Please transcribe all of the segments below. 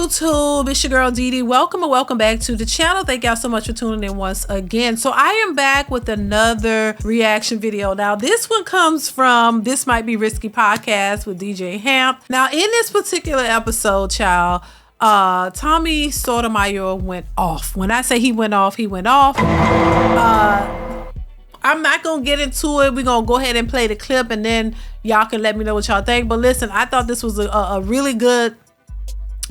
YouTube? It's your girl DeeDee. Welcome and welcome back to the channel. Thank y'all so much for tuning in once again. So I am back with another reaction video. Now this one comes from This Might Be Risky podcast with DJ Hamp. Now in this particular episode, child, Tommy Sotomayor went off. When I say he went off, he went off. I'm not gonna get into it. We're gonna go ahead and play the clip and then y'all can let me know what y'all think. But listen, I thought this was a really good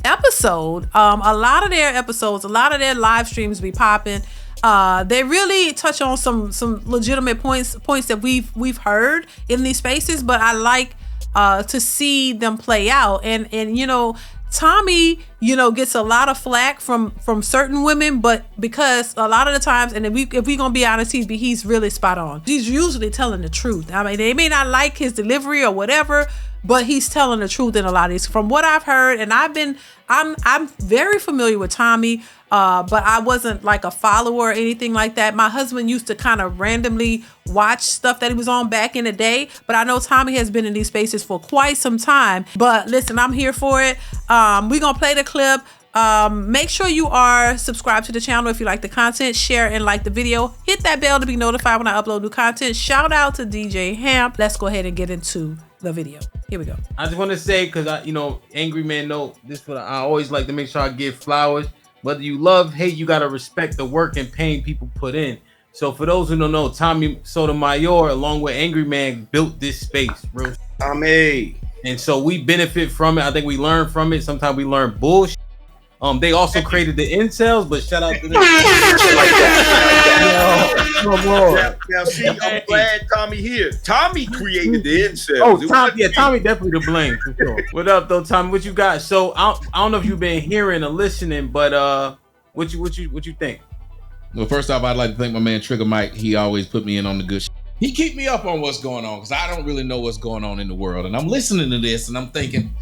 episode. A lot of their episodes, a lot of their live streams be popping. They really touch on some legitimate points that we've heard in these spaces, but I like to see them play out. And you know, Tommy, you know, gets a lot of flack from certain women, but because a lot of the times, and if we gonna be honest, he's really spot on. He's usually telling the truth. I mean, they may not like his delivery or whatever, but he's telling the truth in a lot of these. From what I've heard, and I'm very familiar with Tommy, but I wasn't like a follower or anything like that. My husband used to kind of randomly watch stuff that he was on back in the day, but I know Tommy has been in these spaces for quite some time. But listen, I'm here for it. We're gonna play the clip. Make sure you are subscribed to the channel if you like the content, share and like the video, hit that bell to be notified when I upload new content. Shout out to DJ Hamp. Let's go ahead and get into the video. Here we go. I just want to say, because angry man know this, but I always like to make sure I give flowers. Whether you love, hate, you got to respect the work and pain people put in. So for those who don't know, Tommy Sotomayor along with Angry Man built this space, bro. And so we benefit from it. I think we learn from it. Sometimes we learn bullshit. They also created the incels, but shout out to them. Now see, I'm glad Tommy here. Tommy created the incels. Oh, Tommy definitely to blame for sure. What up though, Tommy? What you got? So I don't know if you've been hearing or listening, but what you think? Well, first off, I'd like to thank my man Trigger Mike. He always put me in on the good shit. He keep me up on what's going on because I don't really know what's going on in the world, and I'm listening to this and I'm thinking,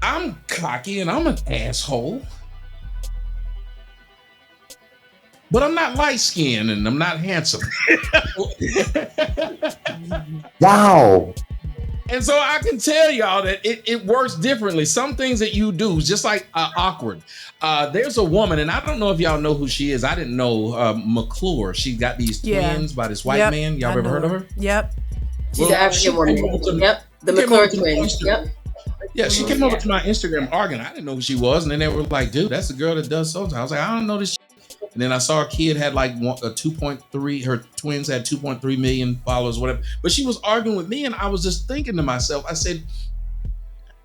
I'm cocky and I'm an asshole, but I'm not light-skinned and I'm not handsome. Wow. And so I can tell y'all that it works differently. Some things that you do, just like awkward. There's a woman, and I don't know if y'all know who she is. I didn't know McClure. She got these twins by this white man. Y'all ever heard of her? Yep. She's an African woman. Yep. The McClure twins. Yep. Yeah, she came over to my Instagram arguing. I didn't know who she was, and then they were like, "Dude, that's the girl that does so." I was like, "I don't know this." And then I saw a kid had like 2.3. Her twins had 2.3 million followers, whatever. But she was arguing with me, and I was just thinking to myself. I said,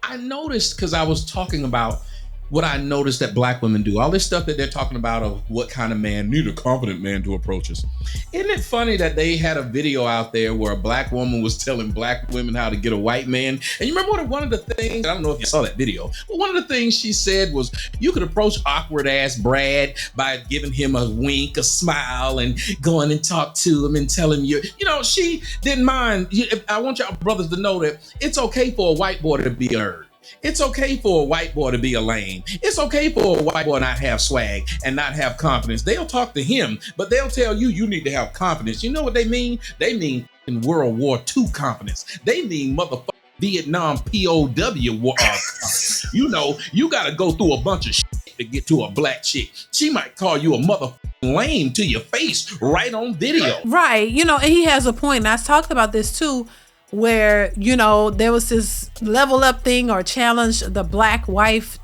I noticed because I was talking about what I noticed that black women do. All this stuff that they're talking about of what kind of man, need a confident man to approach us. Isn't it funny that they had a video out there where a black woman was telling black women how to get a white man? And you remember one of the things, I don't know if you saw that video, but one of the things she said was you could approach awkward ass Brad by giving him a wink, a smile, and going and talk to him and tell him she didn't mind. I want y'all brothers to know that it's okay for a white boy to be a nerd. It's okay for a white boy to be a lame. It's okay for a white boy not have swag and not have confidence. They'll talk to him, but they'll tell you need to have confidence. You know what they mean? They mean in World War II confidence. They mean motherfucking Vietnam POW war. You got to go through a bunch of shit to get to a black chick. She might call you a motherfucking lame to your face right on video. Right. And he has a point. And I talked about this too, where there was this level up thing or challenge, the black wife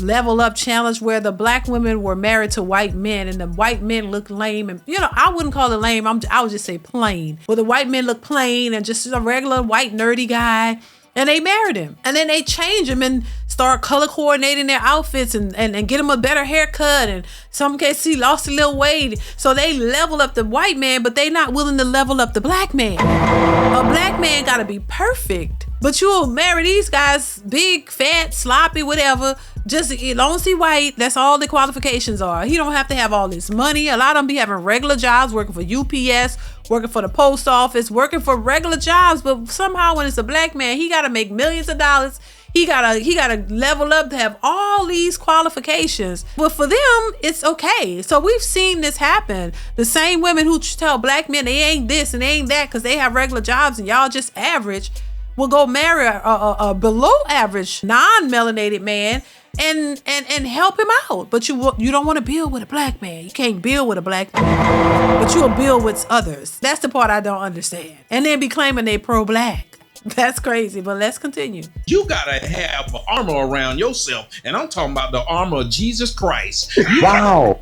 level up challenge, where the black women were married to white men and the white men looked lame. And I wouldn't call it lame, I would just say plain, where the white men look plain and just a regular white nerdy guy, and they married him. And then they change him and start color coordinating their outfits and get him a better haircut. And some cases he lost a little weight. So they level up the white man, but they not willing to level up the black man. A black man gotta be perfect. But you'll marry these guys, big, fat, sloppy, whatever. Just as long as he white, that's all the qualifications are. He don't have to have all this money. A lot of them be having regular jobs, working for UPS, working for the post office, working for regular jobs. But somehow when it's a black man, he gotta make millions of dollars. He gotta level up to have all these qualifications. But for them, it's okay. So we've seen this happen. The same women who tell black men they ain't this and they ain't that because they have regular jobs and y'all just average. will go marry a below average non-melanated man and help him out. But you don't want to build with a black man. You can't build with a black man, but you'll build with others. That's the part I don't understand. And then be claiming they pro-black. That's crazy, but let's continue. You gotta have armor around yourself, and I'm talking about the armor of Jesus Christ. Wow.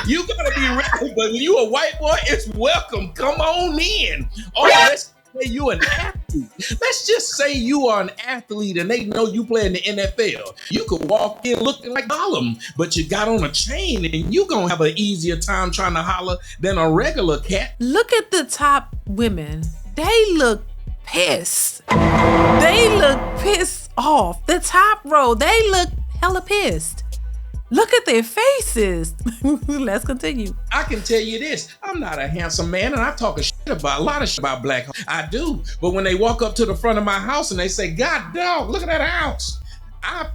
You gotta be ready, but when you a white boy, it's welcome. Come on in. Oh, let's say you an athlete. Let's just say you are an athlete and they know you play in the NFL. You could walk in looking like Gollum, but you got on a chain and you gonna have an easier time trying to holler than a regular cat. Look at the top women. They look pissed. They look pissed off. The top row, they look hella pissed. Look at their faces. Let's continue. I can tell you this. I'm not a handsome man, and I talk a lot of shit about black. I do. But when they walk up to the front of my house and they say, God dog, look at that house.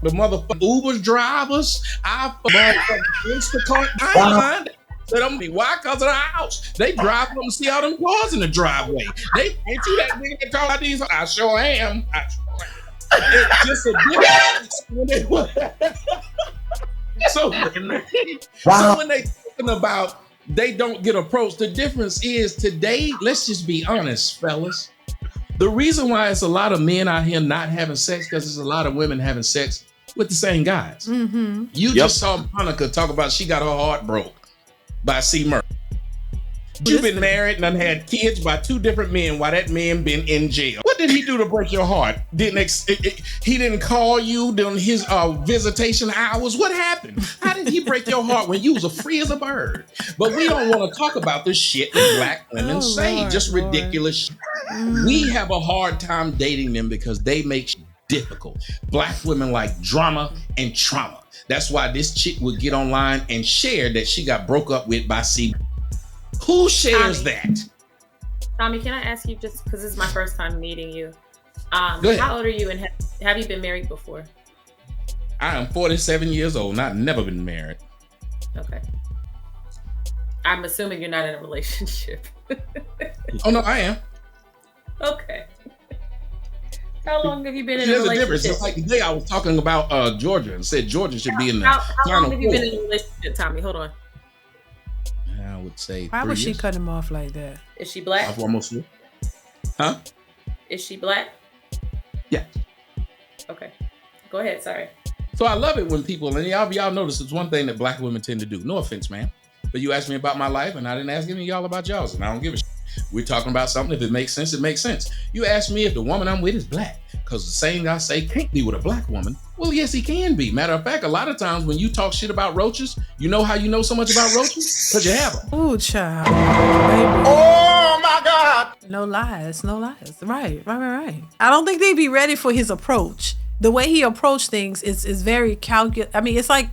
The motherfucking Uber drivers. Motherfucking Instacart. I ain't mind it. So why? Because of the house. They drive up and see all them cars in the driveway. Ain't you that nigga that talk about these? I sure am. It's just a difference. So when they talking about they don't get approached, the difference is today, let's just be honest, fellas. The reason why it's a lot of men out here not having sex, because there's a lot of women having sex with the same guys. Mm-hmm. You just saw Monica talk about she got her heart broke by C. Murphy. You've been married and done had kids by 2 different men while that man been in jail. What did he do to break your heart? He didn't call you during his visitation hours? What happened? How did he break your heart when you was as free as a bird? But we don't want to talk about this shit that black women say. Lord, just ridiculous shit. We have a hard time dating them because they make shit difficult. Black women like drama and trauma. That's why this chick would get online and share that she got broke up with by C. Who shares that? Tommy, can I ask you, just because this is my first time meeting you, how old are you and have you been married before? I am 47 years old and I've never been married. Okay. I'm assuming you're not in a relationship. Oh, no, I am. Okay. How long have you been in a There's relationship? There's a difference. It's like today I was talking about Georgia and said Georgia should be in the How Final long have you Four. been in a relationship, Tommy? Hold on. I would say Why 3 would she years. cut him off like that? Is she black? Almost. Huh? Is she black? Yeah. Okay. Go ahead. Sorry. So I love it when people, and y'all notice it's one thing that black women tend to do. No offense, man. But you asked me about my life and I didn't ask any of y'all about y'all's, and I don't give a shit. We're talking about something. If it makes sense, it makes sense. You asked me if the woman I'm with is black, because the saying I say can't be with a black woman. Well, yes, he can be. Matter of fact, a lot of times when you talk shit about roaches, you know how you know so much about roaches? Because you have them. Ooh, child. Oh my God. No lies. Right. I don't think they'd be ready for his approach. The way he approached things is very calculated. I mean, it's like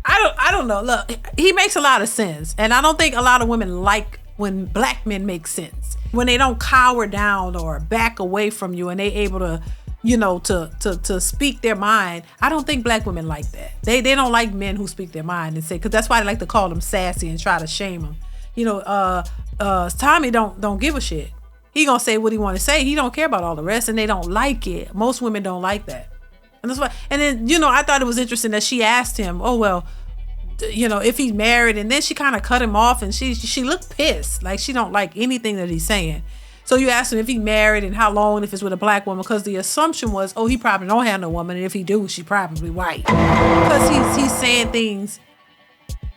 I don't know. Look, he makes a lot of sense. And I don't think a lot of women like when black men make sense. When they don't cower down or back away from you and they able to, to speak their mind. I don't think black women like that. They don't like men who speak their mind and say, because that's why they like to call them sassy and try to shame them. Tommy don't give a shit. He gonna say what he want to say. He don't care about all the rest, and they don't like it. Most women don't like that. And that's why. And then, I thought it was interesting that she asked him, oh, well, if he's married, and then she kind of cut him off, and she looked pissed, like she don't like anything that he's saying. So you asked him if he married and how long, if it's with a black woman, because the assumption was, oh, he probably don't have no woman, and if he do, she probably white, because he's saying things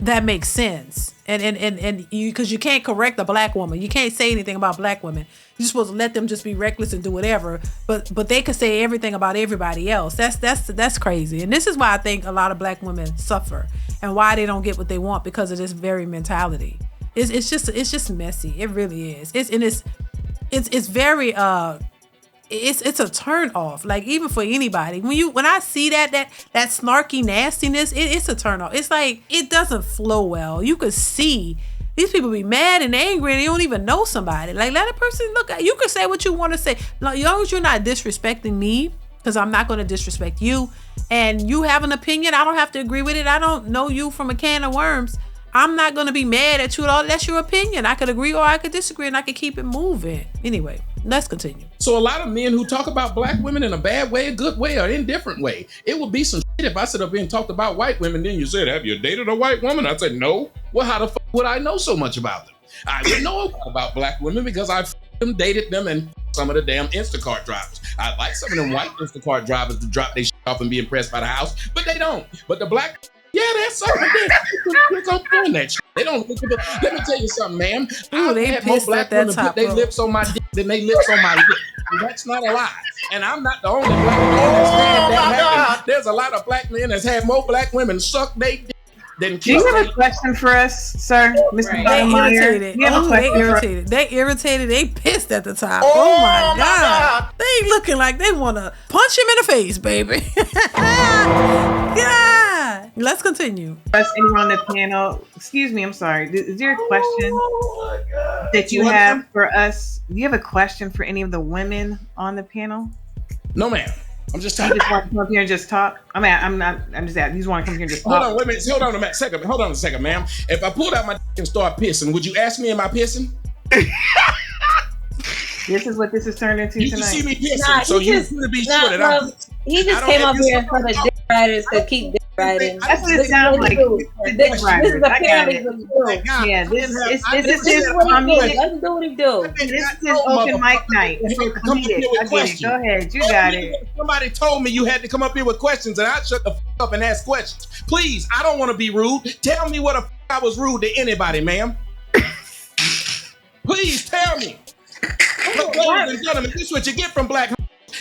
that make sense, and because you can't correct a black woman, you can't say anything about black women. You're supposed to let them just be reckless and do whatever, but they could say everything about everybody else. That's crazy, and this is why I think a lot of black women suffer and why they don't get what they want, because of this very mentality. It's just messy. It really is. It's very it's a turn off, like even for anybody. When I see that snarky nastiness, it's a turn off. It's like it doesn't flow well. You could see these people be mad and angry and they don't even know somebody. Like, let a person look at you. Can say what you want to say, as long as you're not disrespecting me, because I'm not going to disrespect you. And you have an opinion, I don't have to agree with it. I don't know you from a can of worms. I'm not going to be mad at you at all. That's your opinion. I could agree or I could disagree, and I could keep it moving. Anyway, let's continue. So a lot of men who talk about black women in a bad way, a good way, or indifferent way, it would be some shit if I sit up here and talked about white women. Then you said, have you dated a white woman? I said, no. Well, how the fuck would I know so much about them? I would know about black women because I've them, dated them, and some of the damn Instacart drivers. I like some of them white Instacart drivers to drop their shit off and be impressed by the house, but they don't. But the black, yeah, that's something. They're doing that shit. They don't. Let me tell you something, ma'am. Ooh, they had more pissed black at that women top put their row. lips on my dick than they lips on my dick. And that's not a lie. And I'm not the only black man that's had that happen. There's a lot of black men that's had more black women suck their dick than Do you have a question for us, sir? Mr. They Sotomayor? irritated. You have a They question for us? irritated. They irritated. They pissed at the top. Oh my God. They looking like they want to punch him in the face, baby. Yeah. Let's continue. Anyone on the panel? Excuse me, I'm sorry. Is there a question that you have for us? Do you have a question for any of the women on the panel? No, ma'am. I'm just You talking. just want to come up here and just talk? I'm just asking. You just want to come here and just talk? Hold on, wait a minute. Hold on a second, ma'am. If I pulled out my dick and start pissing, would you ask me, am I pissing? This is what this is turned into You tonight. can see me pissing, Nah, so he you just- should be nah, sure that bro, I'm. He just I don't came have up this here for the dick riders to keep dick riding. That's what it This is sounds what he like. do. The This dick is riders. I got apparently it. what he do. Yeah, this is This is what he do. Let him do what he do. This is his open mic night. So Come up here comedic. with I get it. questions. Go ahead. You got it. Somebody told me you had to come up here with questions, and I shut the fuck up and ask questions. Please, I don't want to be rude. Tell me what the fuck I was rude to anybody, ma'am. Please tell me. Look, ladies and gentlemen, this is what you get from black.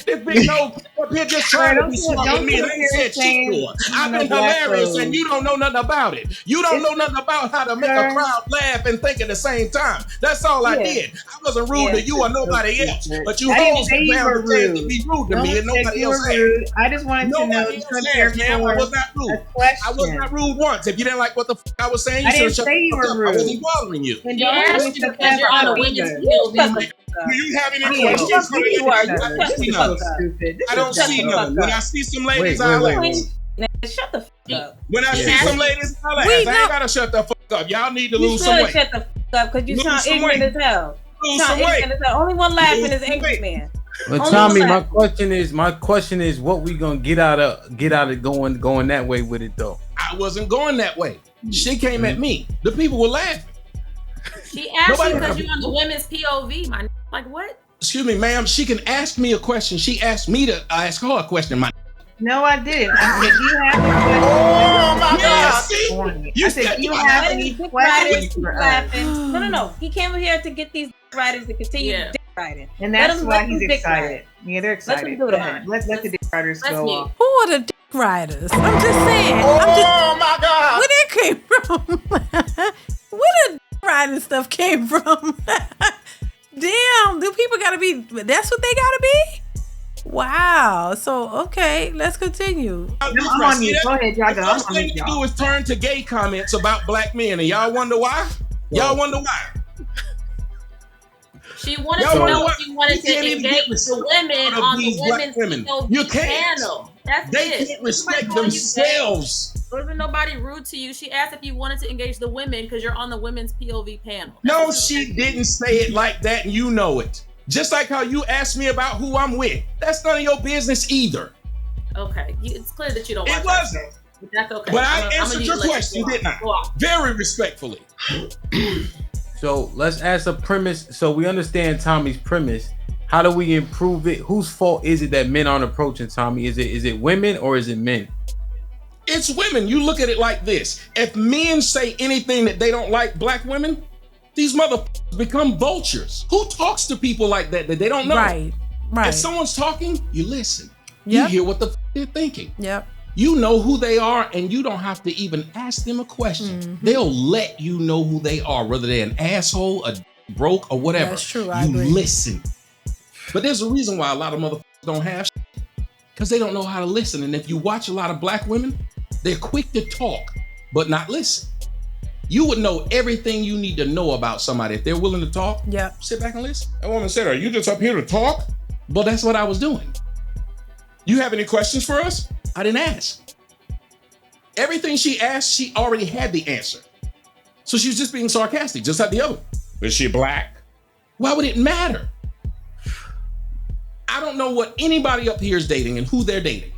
This big nose up here just trying to be smart with me, and I ain't said shit to her. I've been hilarious, and you don't know nothing about it. You don't know nothing about how to make a crowd laugh and think at the same time. That's all I did. I wasn't rude to you or nobody else, but you hold say you were the chance to rude. be rude to No me, one and said nobody you were else has. rude. I just wanted to know. Nobody You else come has, here ma'am. I was not for rude. a question. I was not rude once. If you didn't like what the fuck I was saying, you I should have didn't shut say you the were fuck up. I rude. wasn't bothering you. And He don't asked waste you the because you're on a time women's either. POV. Do you have any Yeah, questions for me? you are. I don't see none. I don't see none. When I see some ladies, I laugh. Shut the fuck up. When I see some ladies, I laugh. I ain't gotta shut the fuck up. Y'all need to You lose some should weight. shut the fuck up because you Lose sound some ignorant weight. as hell. Lose some weight. Only one laughing Lose is some angry weight. man. But Only Tommy, one my question is, what we gonna get out of going that way with it though? I wasn't going that way. She came at me. The people were laughing. She asked Nobody- you because you're on the women's POV, my like what? Excuse me, ma'am. She can ask me a question. She asked me to ask her a question. No, I didn't. I said, do you have any questions? Oh my Yeah, God! See, I said, do you have any Dick questions riders keep for us? laughing. No. He came here to get these dick riders to continue Yeah. dick riding. And Let that's him- why let he's them dick excited. Yeah, they're excited. them do Go that. ahead. Let the dick riders That's go me. off. Who are the dick riders? I'm just saying. My God. Where that came from? Where the dick riding stuff came from? Damn, do people gotta be, that's what they gotta be? Wow. So, okay, let's continue. I'm on you. Go ahead, y'all The go. I'm first on thing you, to do y'all. is turn to gay comments about black men, and y'all wonder why? Y'all wonder why? She wanted Y'all to wonder know why? if you wanted You to can't even get engage the respect women out of on the these black women's women. POV You can't. panel. That's They it. can't respect Nobody called you themselves. gay. Wasn't nobody rude to you? She asked if you wanted to engage the women because you're on the women's POV panel. No, That's she didn't say it like that, and you know it. Just like how you asked me about who I'm with. That's none of your business either. okay. It's clear that you don't. It watch wasn't. that show, but that's okay. But I'm I gonna answered need your to let you question, go didn't I? on. Go on. Very respectfully. So let's ask a premise. So we understand Tommy's premise. How do we improve it? Whose fault is it that men aren't approaching Tommy? Is it women or is it men? It's women. You look at it like this. If men say anything that they don't like black women, these motherfuckers become vultures. Who talks to people like that they don't know? Right. If someone's talking, you listen. Yep. You hear what the they're thinking. Yep. You know who they are, and you don't have to even ask them a question. Mm-hmm. They'll let you know who they are, whether they're an asshole, a broke, or whatever. That's true. I You agree. listen. But there's a reason why a lot of motherfuckers don't have shit, because they don't know how to listen. And if you watch a lot of black women, they're quick to talk, but not listen. You would know everything you need to know about somebody if they're willing to talk. Yep. Sit back and listen. That woman said, "Are you just up here to talk?" Well, that's what I was doing. You have any questions for us? I didn't ask. Everything she asked, she already had the answer. So she was just being sarcastic, just like the other. Is she black? Why would it matter? I don't know what anybody up here is dating and who they're dating.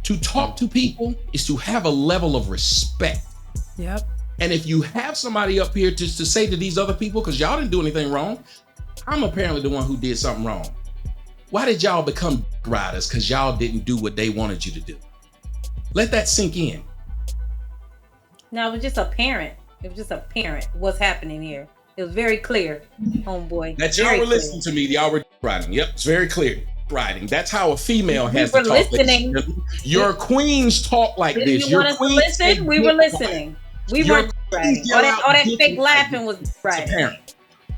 To talk to people is to have a level of respect. Yep. And if you have somebody up here just to say to these other people, because y'all didn't do anything wrong, I'm apparently the one who did something wrong. Why did y'all become riders? Because y'all didn't do what they wanted you to do. Let that sink in. No, it was just apparent. It was just apparent what's happening here. It was very clear, homeboy. That y'all were listening to me. Y'all were riding. Yep, it's very clear. Riding. That's how a female has to talk. Listening. Your queens talk like this. You want us to listen? We were listening. We weren't riding. All that fake laughing was right.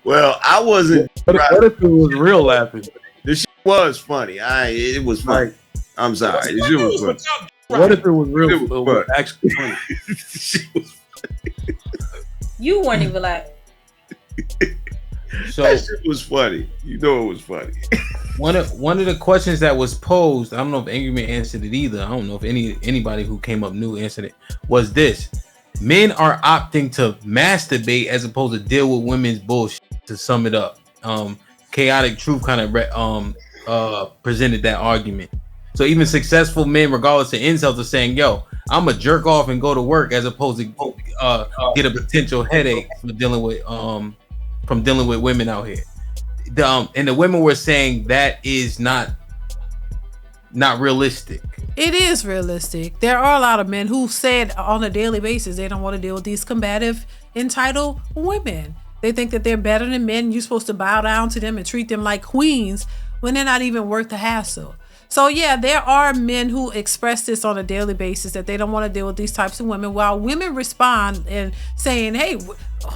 Well, I wasn't. What if it was real laughing? This shit was funny. It was funny. I'm sorry. This shit was funny. What if it was real? It was actually funny. You weren't even like. So that shit was funny. You know it was funny. One of the questions that was posed, I don't know if Angry Man answered it either. I don't know if anybody who came up new answered it. Was this: men are opting to masturbate as opposed to deal with women's bullshit. To sum it up, Chaotic Truth kind of presented that argument. So even successful men, regardless of incels, are saying, "Yo, I'm a jerk off and go to work," as opposed to get a potential headache from dealing with women out here. And the women were saying that is not realistic. It is realistic. There are a lot of men who said on a daily basis they don't want to deal with these combative, entitled women. They think that they're better than men. You're supposed to bow down to them and treat them like queens when they're not even worth the hassle. So yeah, there are men who express this on a daily basis that they don't want to deal with these types of women, while women respond and saying, "Hey,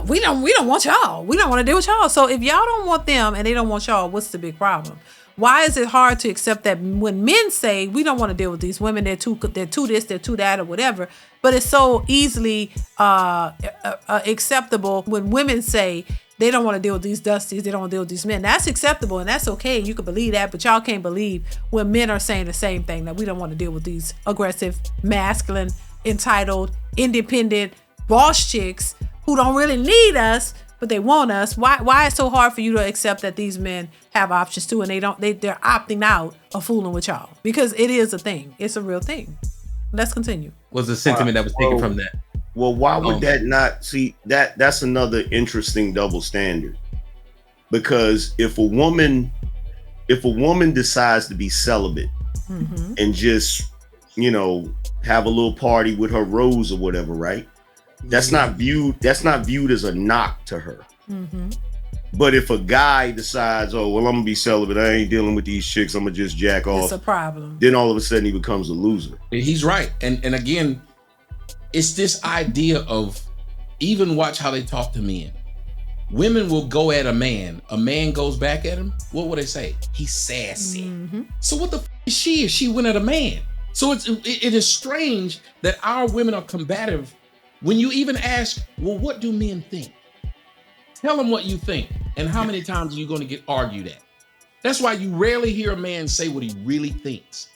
we don't want y'all. We don't want to deal with y'all." So if y'all don't want them and they don't want y'all, what's the big problem? Why is it hard to accept that when men say we don't want to deal with these women, they're too this, they're too that, or whatever, but it's so easily acceptable when women say they don't want to deal with these dusties, they don't want to deal with these men. That's acceptable and that's okay. You can believe that, but y'all can't believe when men are saying the same thing, that we don't want to deal with these aggressive, masculine, entitled, independent boss chicks who don't really need us, but they want us. Why it's so hard for you to accept that these men have options too, and they're opting out of fooling with y'all? Because it is a thing. It's a real thing. Let's continue. Was the sentiment that was taken from that? Well, why would that not see that? That's another interesting double standard. Because if a woman decides to be celibate and just, have a little party with her rose or whatever, right? That's not viewed as a knock to her. But if a guy decides, oh, well, I'm gonna be celibate, I ain't dealing with these chicks, I'm gonna just jack off, it's a problem. Then all of a sudden he becomes a loser. He's right. And again, it's this idea of, even watch how they talk to men. Women will go at a man goes back at him. What will they say? He's sassy. So what the f is she if she went at a man? So it is strange that our women are combative. When you even ask, well, what do men think? Tell them what you think. And how many times are you going to get argued at? That's why you rarely hear a man say what he really thinks,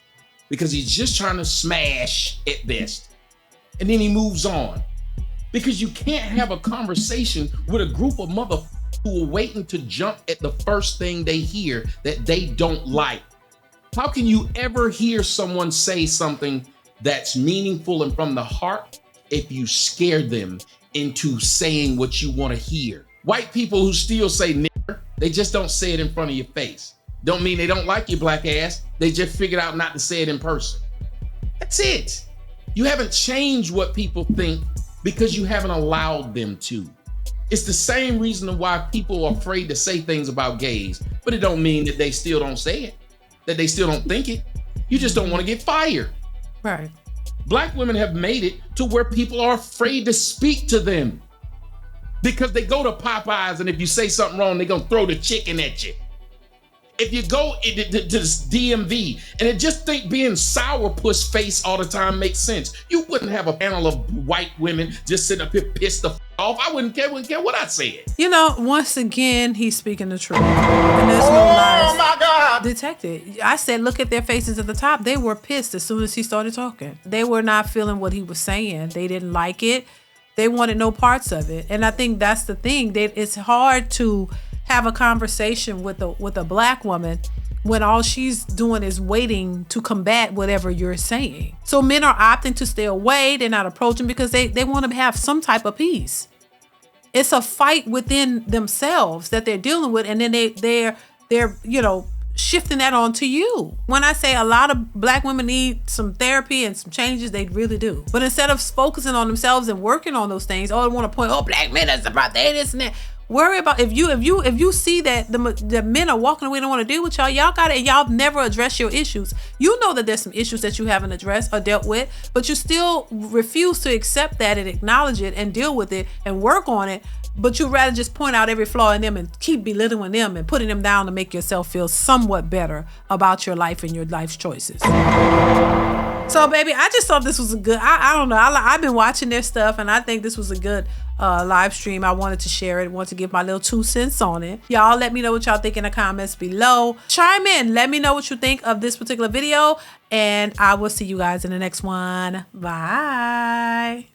because he's just trying to smash at best. And then he moves on, because you can't have a conversation with a group of mother who are waiting to jump at the first thing they hear that they don't like. How can you ever hear someone say something that's meaningful and from the heart if you scare them into saying what you want to hear? White people who still say nigger, they just don't say it in front of your face. Don't mean they don't like your black ass. They just figured out not to say it in person. That's it. You haven't changed what people think because you haven't allowed them to. It's the same reason why people are afraid to say things about gays, but it don't mean that they still don't say it, that they still don't think it. You just don't want to get fired. Right. Black women have made it to where people are afraid to speak to them because they go to Popeyes, and if you say something wrong, they're going to throw the chicken at you. If you go to this DMV and just think being sourpuss face all the time makes sense, you wouldn't have a panel of white women just sitting up here pissed the off. I wouldn't care what I said. Once again, he's speaking the truth. And there's no lies detected. I said, look at their faces at the top. They were pissed as soon as he started talking. They were not feeling what he was saying. They didn't like it. They wanted no parts of it. And I think that's the thing. It's hard to have a conversation with a black woman when all she's doing is waiting to combat whatever you're saying. So men are opting to stay away. They're not approaching because they want to have some type of peace. It's a fight within themselves that they're dealing with, and then they're shifting that onto you. When I say a lot of black women need some therapy and some changes, they really do. But instead of focusing on themselves and working on those things, I want to point, black men is about this and that. Worry about if you see that the men are walking away, don't want to deal with y'all. Y'all never address your issues. You know that there's some issues that you haven't addressed or dealt with, but you still refuse to accept that and acknowledge it and deal with it and work on it. But you'd rather just point out every flaw in them and keep belittling them and putting them down to make yourself feel somewhat better about your life and your life's choices. So, baby, I just thought this was a good, I don't know. I've been watching their stuff, and I think this was a good live stream. I wanted to share it. Want to give my little 2 cents on it. Y'all let me know what y'all think in the comments below. Chime in. Let me know what you think of this particular video, and I will see you guys in the next one. Bye.